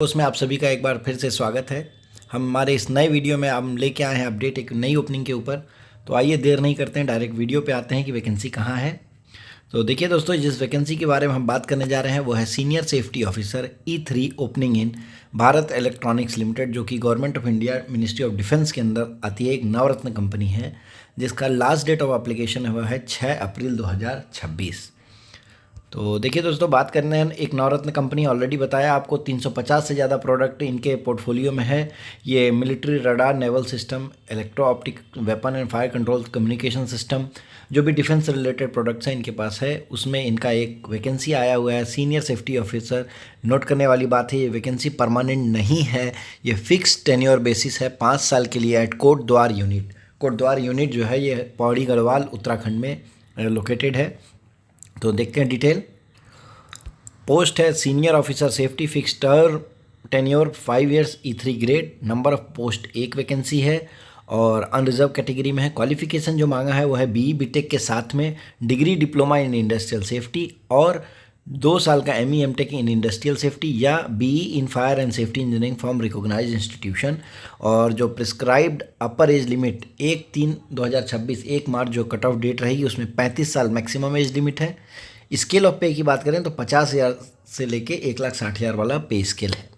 उसमें आप सभी का एक बार फिर से स्वागत है। हमारे इस नए वीडियो में हम लेके आए हैं अपडेट एक नई ओपनिंग के ऊपर। तो आइए देर नहीं करते हैं, डायरेक्ट वीडियो पे आते हैं कि वैकेंसी कहाँ है। तो देखिए दोस्तों, जिस वैकेंसी के बारे में हम बात करने जा रहे हैं वो है senior safety officer E3 opening in Bharat Electronics limited, जो कि government of India ministry of defence के अंदर आती है। एक नवरत्न कंपनी है जिसका लास्ट डेट ऑफ एप्लीकेशन हुआ है 6 अप्रैल 2026। तो देखिए दोस्तों, बात करने हैं एक नवरत्न कंपनी। ऑलरेडी बताया आपको 350 से ज़्यादा प्रोडक्ट इनके पोर्टफोलियो में है। ये military radar, naval system, electro optic weapon and fire control communication system, जो भी डिफेंस से रिलेटेड प्रोडक्ट्स हैं इनके पास है, उसमें इनका एक वैकेंसी आया हुआ है सीनियर सेफ्टी ऑफिसर। नोट करने वाली बात है, ये वैकेंसी परमानेंट नहीं है, ये फिक्स टेन्योर बेसिस है 5 साल के लिए at Kotdwar unit. Kotdwar unit जो है ये पौड़ी गढ़वाल उत्तराखंड में लोकेटेड है। तो देखते हैं डिटेल। पोस्ट है senior officer safety, fix term, tenure 5 years, E3 grade. Number of post एक वैकेंसी है और अनरिजर्व कैटेगरी में है। क्वालिफिकेशन जो मांगा है वो है BE BTech के साथ में degree diploma in industrial safety और 2 साल का ME MTech in industrial safety या BE in fire and safety engineering from recognised institution. और जो prescribed upper age limit 1/3/2026 1 March जो कट ऑफ डेट रहेगी उसमें 35 साल मैक्सिमम एज लिमिट है। स्केल ऑफ पे की बात करें तो 50,000 से लेके 1,60,000 वाला पे स्केल है।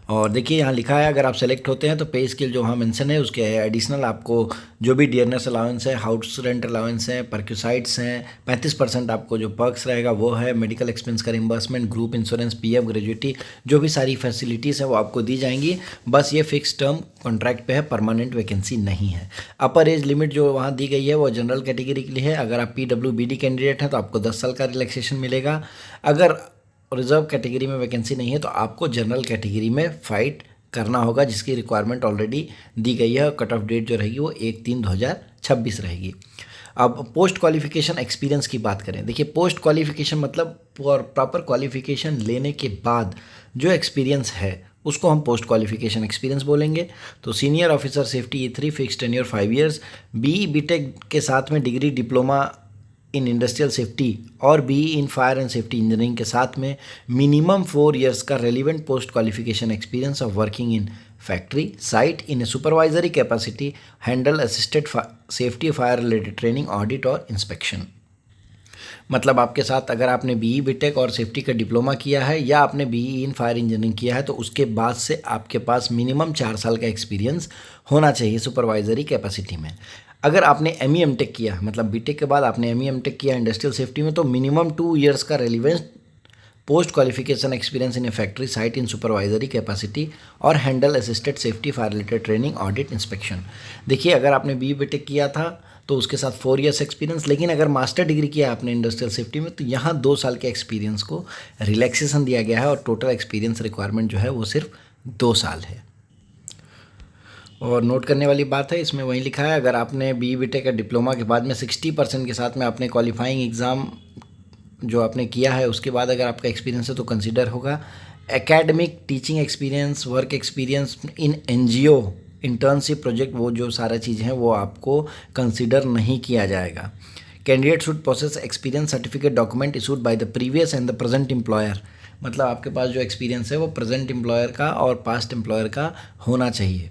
और देखिए यहाँ लिखा है, अगर आप सेलेक्ट होते हैं तो पे स्केल जो वहाँ मेंशन है उसके एडिशनल आपको जो भी डियरनेस अलाउंस है, हाउस रेंट अलाउंस है, परक्यूसाइड्स हैं, 35% आपको जो पर्क्स रहेगा वो है, मेडिकल एक्सपेंस का reimbursement, group insurance, PF, gratuity, जो भी सारी फैसिलिटीज़ हैं वो आपको दी जाएंगी। बस ये फिक्स टर्म कॉन्ट्रैक्ट पे है, परमानेंट वैकेंसी नहीं है। अपर एज लिमिट जो वहाँ दी गई है वो जनरल कैटेगरी के लिए है। अगर आप PWBD कैंडिडेट हैं तो आपको 10 साल का रिलैक्सेशन मिलेगा। अगर रिजर्व कैटेगरी में वैकेंसी नहीं है तो आपको जनरल कैटेगरी में फाइट करना होगा, जिसकी रिक्वायरमेंट ऑलरेडी दी गई है। कट ऑफ डेट जो रहेगी वो 1/3/2026 रहेगी। अब पोस्ट क्वालिफिकेशन एक्सपीरियंस की बात करें। देखिए, पोस्ट क्वालिफिकेशन मतलब प्रॉपर क्वालिफिकेशन लेने के बाद जो एक्सपीरियंस है उसको हम पोस्ट क्वालिफिकेशन एक्सपीरियंस बोलेंगे। तो senior officer safety E3 fix tenure 5 years, BE BTech के साथ में degree diploma in industrial safety और BE in fire and safety engineering के साथ में मिनिमम 4 ईयर्स का relevant post qualification experience of working in factory site in A supervisory capacity, handle assisted safety fire related training, audit और inspection. मतलब आपके साथ अगर आपने BE BTech और सेफ्टी का डिप्लोमा किया है या आपने BE इन फायर इंजीनियरिंग किया है तो उसके बाद से आपके पास मिनिमम 4 साल का एक्सपीरियंस होना चाहिए सुपरवाइजरी कैपेसिटी में। अगर आपने ME MTech किया, मतलब BTech के बाद आपने ME MTech किया इंडस्ट्रियल सेफ्टी में, तो मिनिमम 2 ईयर्स का relevant post qualification experience in a factory site in supervisory capacity और handle assisted safety fire related training, audit, inspection. देखिए, अगर आपने BE BTech किया था तो उसके साथ 4 ईयर्स एक्सपीरियंस, लेकिन अगर मास्टर डिग्री किया आपने इंडस्ट्रियल सेफ्टी में तो यहाँ 2 साल के एक्सपीरियंस को रिलैक्सेशन दिया गया है और टोटल एक्सपीरियंस रिक्वायरमेंट जो है वो सिर्फ 2 साल है। और नोट करने वाली बात है, इसमें वही लिखा है, अगर आपने BE BTech का डिप्लोमा के बाद में 60% के साथ में आपने क्वालिफाइंग एग्ज़ाम जो आपने किया है उसके बाद अगर आपका एक्सपीरियंस है तो कंसिडर होगा। Academic, teaching experience, work experience in NGO, internship, project, वो जो सारा चीज़ हैं वो आपको कंसिडर नहीं किया जाएगा। Candidate should process experience certificate document issued by the previous and the present employer. मतलब आपके पास जो एक्सपीरियंस है वो प्रेजेंट एम्प्लॉयर का और पास्ट एम्प्लॉयर का होना चाहिए।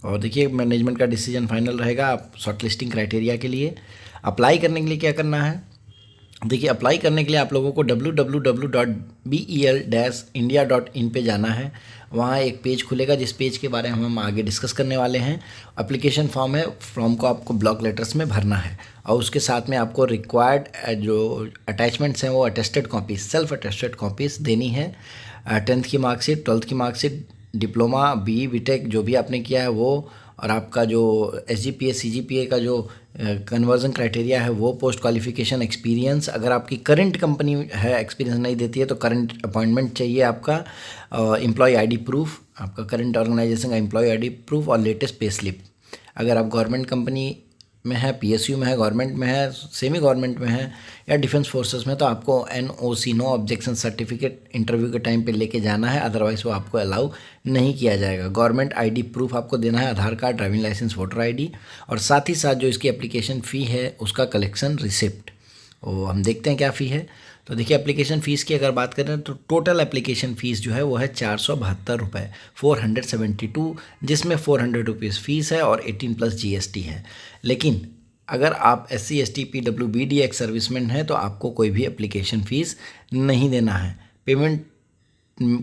और देखिए, मैनेजमेंट का डिसीजन फाइनल रहेगा आप शॉर्टलिस्टिंग क्राइटेरिया के लिए। अप्लाई करने के लिए क्या करना है? देखिए, अप्लाई करने के लिए आप लोगों को www.bel-india.in पे जाना है। वहाँ एक पेज खुलेगा जिस पेज के बारे में हम आगे डिस्कस करने वाले हैं। एप्लीकेशन फॉर्म है, फॉर्म को आपको ब्लॉक लेटर्स में भरना है और उसके साथ में आपको रिक्वायर्ड जो अटैचमेंट्स हैं वो attested copies, self attested copies देनी है। 10th की मार्कशीट, 12th की मार्कशीट, डिप्लोमा, BE BTech जो भी आपने किया है वो, और आपका जो SGPA CGPA का जो कन्वर्जन क्राइटेरिया है वो, पोस्ट क्वालिफिकेशन एक्सपीरियंस। अगर आपकी करंट कंपनी है एक्सपीरियंस नहीं देती है तो करंट अपॉइंटमेंट चाहिए आपका, एम्प्लॉय ID प्रूफ, आपका करंट ऑर्गेनाइजेशन का एम्प्लॉय ID प्रूफ और लेटेस्ट पे स्लिप। अगर आप गवर्नमेंट कंपनी में है, PSU में है, गवर्नमेंट में है, सेमी गवर्नमेंट में है या डिफेंस फोर्सेस में तो आपको NOC, no objection certificate interview के टाइम पे लेके जाना है, अदरवाइज वो आपको अलाउ नहीं किया जाएगा। गवर्नमेंट ID प्रूफ आपको देना है, Aadhaar card, driving licence, voter ID, और साथ ही साथ जो इसकी एप्लीकेशन फ़ी है उसका कलेक्शन रिसिप्ट। वो हम देखते हैं क्या फ़ी है। तो देखिए एप्लीकेशन फ़ीस की अगर बात करें तो टोटल एप्लीकेशन फ़ीस जो है वो है 472 रुपये, 472, जिसमें 400 रुपीज़ फ़ीस है और 18+ GST है। लेकिन अगर आप SC ST PWBD ex serviceman हैं तो आपको कोई भी एप्लीकेशन फ़ीस नहीं देना है। पेमेंट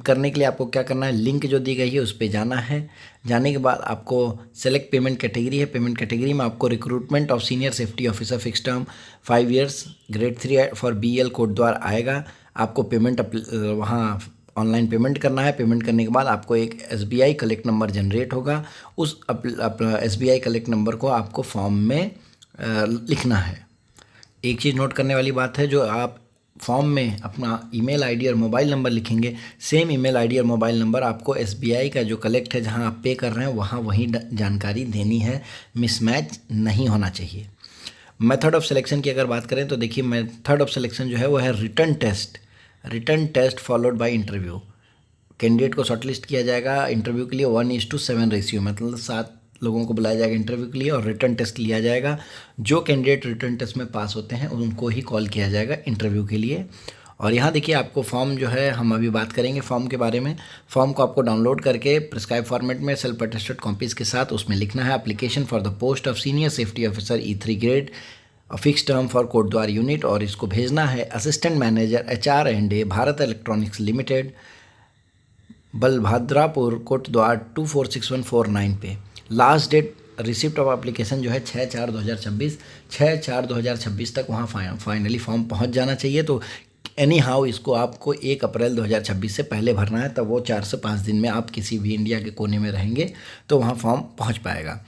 करने के लिए आपको क्या करना है, लिंक जो दी गई है उस पर जाना है। जाने के बाद आपको सेलेक्ट पेमेंट कैटेगरी है, पेमेंट कैटेगरी में आपको recruitment of senior safety officer fix term 5 years grade 3 for BEL code द्वारा आएगा। आपको पेमेंट वहाँ ऑनलाइन पेमेंट करना है। पेमेंट करने के बाद आपको एक SBI कलेक्ट नंबर जनरेट होगा। उस SBI कलेक्ट नंबर को आपको फॉर्म में लिखना है। एक चीज़ नोट करने वाली बात है, जो आप फॉर्म में अपना ईमेल आईडी और मोबाइल नंबर लिखेंगे, सेम ईमेल आईडी और मोबाइल नंबर आपको SBI का जो कलेक्ट है जहां आप पे कर रहे हैं वहां वही जानकारी देनी है। मिसमैच नहीं होना चाहिए। मेथड ऑफ सिलेक्शन की अगर बात करें तो देखिए मेथड ऑफ सिलेक्शन जो है वो है written test followed by interview. Candidate को शॉर्टलिस्ट किया जाएगा इंटरव्यू के लिए 1:7 रेशियो, मतलब 7 लोगों को बुलाया जाएगा इंटरव्यू के लिए और रिटन टेस्ट लिया जाएगा। जो कैंडिडेट रिटन टेस्ट में पास होते हैं उनको ही कॉल किया जाएगा इंटरव्यू के लिए। और यहाँ देखिए आपको फॉर्म जो है, हम अभी बात करेंगे फॉर्म के बारे में। फॉर्म को आपको डाउनलोड करके प्रिस्क्राइब फॉर्मेट में सेल्फ अटेस्टेड कॉपीज़ के साथ उसमें लिखना है application for the post of senior safety officer E3 grade fix term for Kotdwar unit, और इसको भेजना है assistant manager HR&A Bharat Electronics Limited, Balbhadrapur Kotdwar 246149 पे। Last date receipt of application जो है 6/4/2026 तक वहाँ फाइनली फॉर्म पहुँच जाना चाहिए। तो एनी हाउ इसको आपको 1 अप्रैल 2026 से पहले भरना है, तब वो 4 से 5 दिन में आप किसी भी इंडिया के कोने में रहेंगे तो वहाँ फॉर्म पहुँच पाएगा।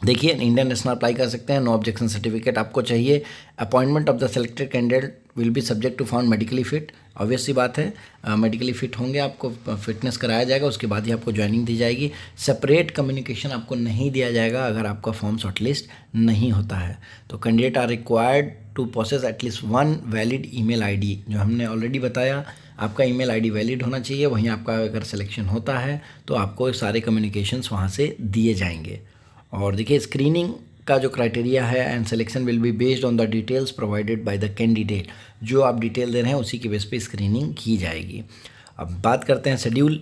देखिए इंडियन नेशनल अप्लाई कर सकते हैं, नो ऑब्जेक्शन सर्टिफिकेट आपको चाहिए। Appointment of the selected candidate will be subject to found medically fit. Obvious सी बात है, मेडिकली फिट होंगे, आपको फिटनेस कराया जाएगा, उसके बाद ही आपको ज्वाइनिंग दी जाएगी। सेपरेट कम्युनिकेशन आपको नहीं दिया जाएगा अगर आपका फॉर्म शॉर्टलिस्ट नहीं होता है। तो candidate are required to process at least 1 valid email ID, जो हमने ऑलरेडी बताया आपका ईमेल आईडी वैलिड होना चाहिए। वहीं आपका अगर सिलेक्शन होता है तो आपको सारे कम्युनिकेशंस वहाँ से दिए जाएंगे। और देखिए स्क्रीनिंग का जो क्राइटेरिया है and selection will be based on the details provided by the candidate. जो आप डिटेल दे रहे हैं उसी की बेस पे स्क्रीनिंग की जाएगी। अब बात करते हैं शेड्यूल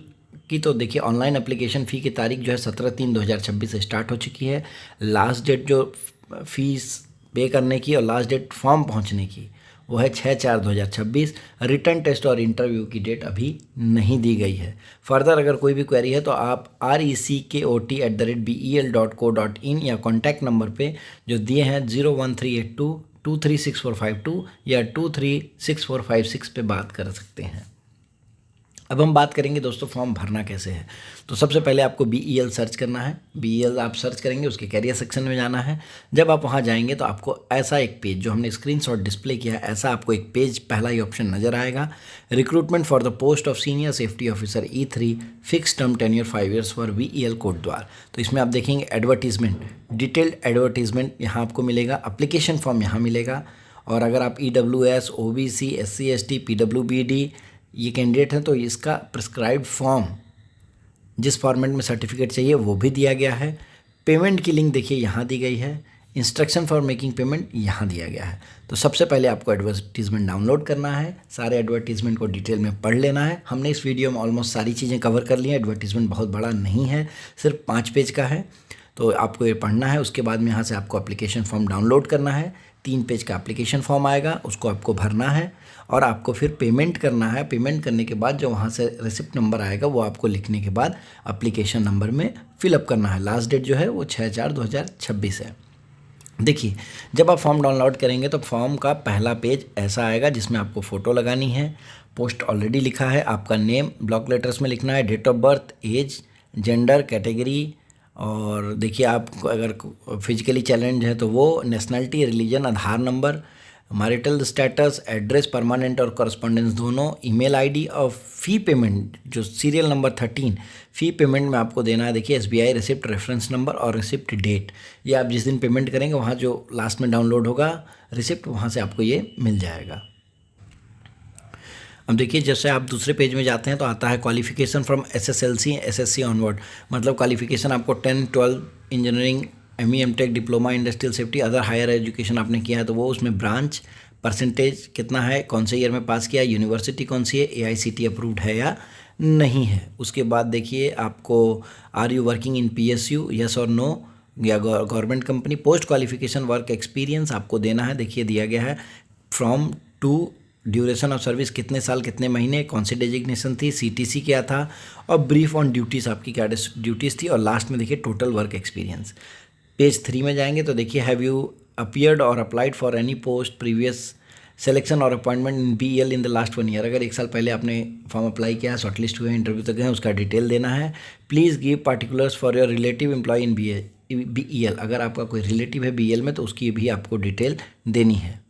की। तो देखिए ऑनलाइन एप्लीकेशन फ़ी की तारीख जो है 17/3/2026 से स्टार्ट हो चुकी है। लास्ट डेट जो फीस पे करने की और लास्ट डेट फॉर्म पहुंचने की वो है 6/4/2026। रिटर्न टेस्ट और इंटरव्यू की डेट अभी नहीं दी गई है। फर्दर अगर कोई भी क्वेरी है तो आप recot@bel.co.in या कॉन्टैक्ट नंबर पे जो दिए हैं 01382236452 या 236456 पे बात कर सकते हैं। अब हम बात करेंगे दोस्तों फॉर्म भरना कैसे है। तो सबसे पहले आपको BEL सर्च करना है। BEL आप सर्च करेंगे, उसके कैरियर सेक्शन में जाना है। जब आप वहां जाएंगे तो आपको ऐसा एक पेज, जो हमने स्क्रीनशॉट डिस्प्ले किया है, ऐसा आपको एक पेज पहला ही ऑप्शन नजर आएगा, recruitment for the post of senior safety officer E3 fix term tenure 5 years for BEL Kotdwar. तो इसमें आप देखेंगे एडवर्टीजमेंट, डिटेल्ड एडवर्टीजमेंट यहाँ आपको मिलेगा, एप्लीकेशन फॉर्म यहाँ मिलेगा। और अगर आप EWS OBC SC ST PWBD ये कैंडिडेट हैं तो इसका प्रिस्क्राइब्ड फॉर्म, जिस फॉर्मेट में सर्टिफिकेट चाहिए वो भी दिया गया है। पेमेंट की लिंक देखिए यहाँ दी गई है। इंस्ट्रक्शन फॉर मेकिंग पेमेंट यहाँ दिया गया है। तो सबसे पहले आपको एडवर्टीजमेंट डाउनलोड करना है, सारे एडवर्टीजमेंट को डिटेल में पढ़ लेना है। हमने इस वीडियो में ऑलमोस्ट सारी चीज़ें कवर कर ली हैं। एडवर्टीजमेंट बहुत बड़ा नहीं है, सिर्फ 5 पेज का है, तो आपको ये पढ़ना है। उसके बाद में यहाँ से आपको एप्लीकेशन फॉर्म डाउनलोड करना है। 3 पेज का एप्लीकेशन फॉर्म आएगा, उसको आपको भरना है और आपको फिर पेमेंट करना है। पेमेंट करने के बाद जो वहाँ से रिसिप्ट नंबर आएगा वो आपको लिखने के बाद एप्लीकेशन नंबर में फिलअप करना है। लास्ट डेट जो है वो 6/4/2026 है। देखिए जब आप फॉर्म डाउनलोड करेंगे तो फॉर्म का पहला पेज ऐसा आएगा जिसमें आपको फ़ोटो लगानी है। पोस्ट ऑलरेडी लिखा है, आपका नेम ब्लॉक लेटर्स में लिखना है, date of birth, age, gender, category, और देखिए आप अगर फिजिकली चैलेंज है तो वो, nationality, religion, Aadhaar number, marital status, address permanent और कॉरस्पॉन्डेंस दोनों, ईमेल आईडी और फ़ी पेमेंट जो सीरियल नंबर 13 फ़ी पेमेंट में आपको देना है। देखिए SBI रिसिप्ट रेफरेंस नंबर और रिसिप्ट डेट, ये आप जिस दिन पेमेंट करेंगे वहाँ जो लास्ट में डाउनलोड होगा रिसिप्ट, वहाँ से आपको ये मिल जाएगा। अब देखिए जैसे आप दूसरे पेज में जाते हैं तो आता है qualification from SSLC SSC onward, मतलब क्वालिफिकेशन आपको 10, 12 engineering, ME MTech, diploma industrial safety, other higher education आपने किया है तो वो, उसमें ब्रांच, परसेंटेज कितना है, कौन से ईयर में पास किया, यूनिवर्सिटी कौन सी है, AICTE अप्रूव्ड है या नहीं है। उसके बाद देखिए आपको are you working in PSU, yes और नो, या government company. Post qualification work experience आपको देना है, देखिए दिया गया है from to, duration of service कितने साल कितने महीने, कौन सी डेजिग्नेशन थी, CTC क्या था, और ब्रीफ ऑन ड्यूटीज़ आपकी क्या ड्यूटीज़ थी, और लास्ट में देखिए टोटल वर्क एक्सपीरियंस। पेज 3 में जाएंगे तो देखिए हैव यू अपीयर्ड और applied for any post previous selection और appointment in BEL in the last 1 year. अगर 1 साल पहले आपने फॉर्म अप्लाई किया है, शॉर्टलिस्ट हुए, इंटरव्यू तक गए, उसका डिटेल देना है। Please give particulars for your relative employ in BEL, अगर आपका कोई रिलेटिव है BEL में तो उसकी भी आपको डिटेल देनी है।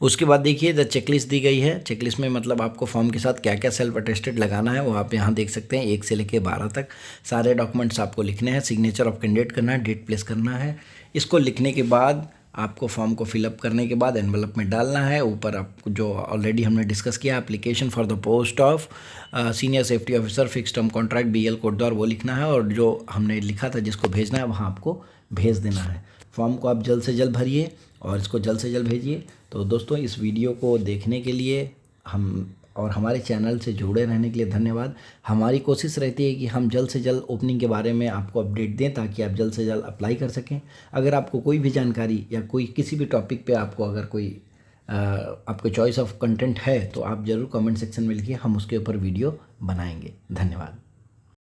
उसके बाद देखिए द चेकलिस्ट दी गई है। चेकलिस्ट में मतलब आपको फॉर्म के साथ क्या क्या सेल्फ अटेस्टेड लगाना है वो आप यहाँ देख सकते हैं, 1 से लेकर 12 तक सारे डॉक्यूमेंट्स आपको लिखने हैं। सिग्नेचर ऑफ कैंडिडेट करना है, डेट प्लेस करना है। इसको लिखने के बाद आपको फॉर्म को फिलअप करने के बाद एनवलप में डालना है। ऊपर आपको जो ऑलरेडी हमने डिस्कस किया, application for the post of senior safety officer fix term contract BEL Kotdwar, वो लिखना है, और जो हमने लिखा था जिसको भेजना है वहाँ आपको भेज देना है। फॉर्म को आप जल्द से जल्द भरिए और इसको जल्द से जल्द भेजिए। तो दोस्तों इस वीडियो को देखने के लिए हम और हमारे चैनल से जुड़े रहने के लिए धन्यवाद। हमारी कोशिश रहती है कि हम जल्द से जल्द ओपनिंग के बारे में आपको अपडेट दें ताकि आप जल्द से जल्द अप्लाई कर सकें। अगर आपको कोई भी जानकारी या कोई किसी भी टॉपिक पे आपको अगर कोई आपको चॉइस ऑफ कंटेंट है तो आप ज़रूर कमेंट सेक्शन में लिखिए, हम उसके ऊपर वीडियो बनाएंगे। धन्यवाद।